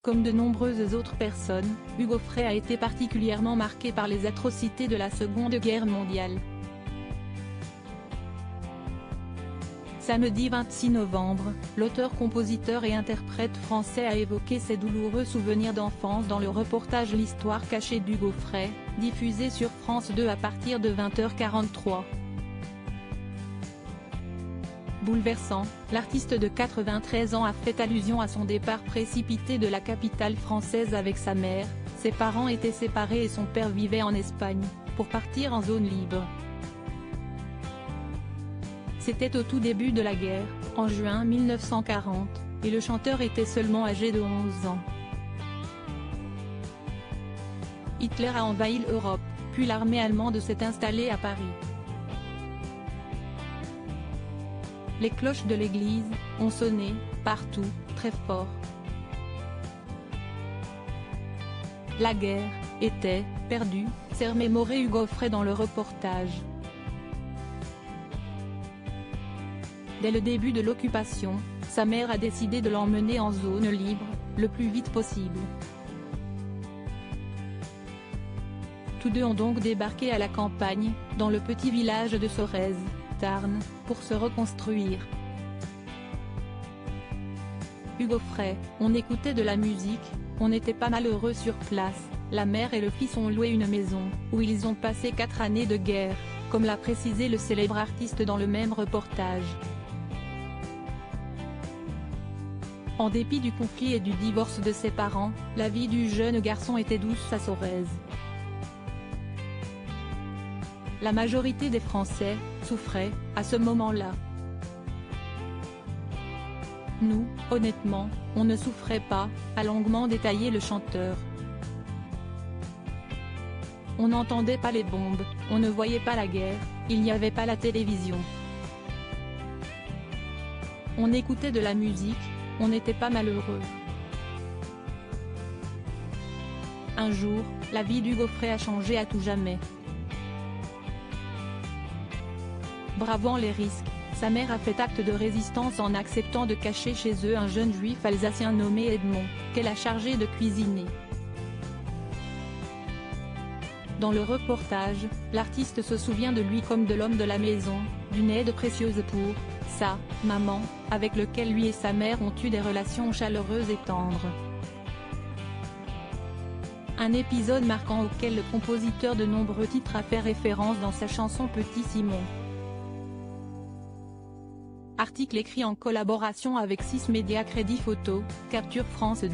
Comme de nombreuses autres personnes, Hugo Frey a été particulièrement marqué par les atrocités de la Seconde Guerre mondiale. Samedi 26 novembre, l'auteur-compositeur et interprète français a évoqué ses douloureux souvenirs d'enfance dans le reportage L'Histoire cachée d'Hugo Frey, diffusé sur France 2 à partir de 20h43. Bouleversant, l'artiste de 93 ans a fait allusion à son départ précipité de la capitale française avec sa mère. Ses parents étaient séparés et son père vivait en Espagne, pour partir en zone libre. C'était au tout début de la guerre, en juin 1940, et le chanteur était seulement âgé de 11 ans. Hitler a envahi l'Europe, puis l'armée allemande s'est installée à Paris. Les cloches de l'église ont sonné, partout, très fort. La guerre était perdue, s'est remémoré Hugo Frey dans le reportage. Dès le début de l'occupation, sa mère a décidé de l'emmener en zone libre, le plus vite possible. Tous deux ont donc débarqué à la campagne, dans le petit village de Sorèze, Tarn, pour se reconstruire. Hugo Frey: on écoutait de la musique, on n'était pas malheureux sur place, la mère et le fils ont loué une maison, où ils ont passé 4 années de guerre, comme l'a précisé le célèbre artiste dans le même reportage. En dépit du conflit et du divorce de ses parents, la vie du jeune garçon était douce à Sorèze. La majorité des Français souffraient, à ce moment-là. Nous, honnêtement, on ne souffrait pas, a longuement détaillé le chanteur. On n'entendait pas les bombes, on ne voyait pas la guerre, il n'y avait pas la télévision. On écoutait de la musique, on n'était pas malheureux. Un jour, la vie d'Hugo Frey a changé à tout jamais. Bravant les risques, sa mère a fait acte de résistance en acceptant de cacher chez eux un jeune juif alsacien nommé Edmond, qu'elle a chargé de cuisiner. Dans le reportage, l'artiste se souvient de lui comme de l'homme de la maison, d'une aide précieuse pour sa maman, avec lequel lui et sa mère ont eu des relations chaleureuses et tendres. Un épisode marquant auquel le compositeur de nombreux titres a fait référence dans sa chanson Petit Simon. Article écrit en collaboration avec 6 médias Crédit Photo, Capture France 2.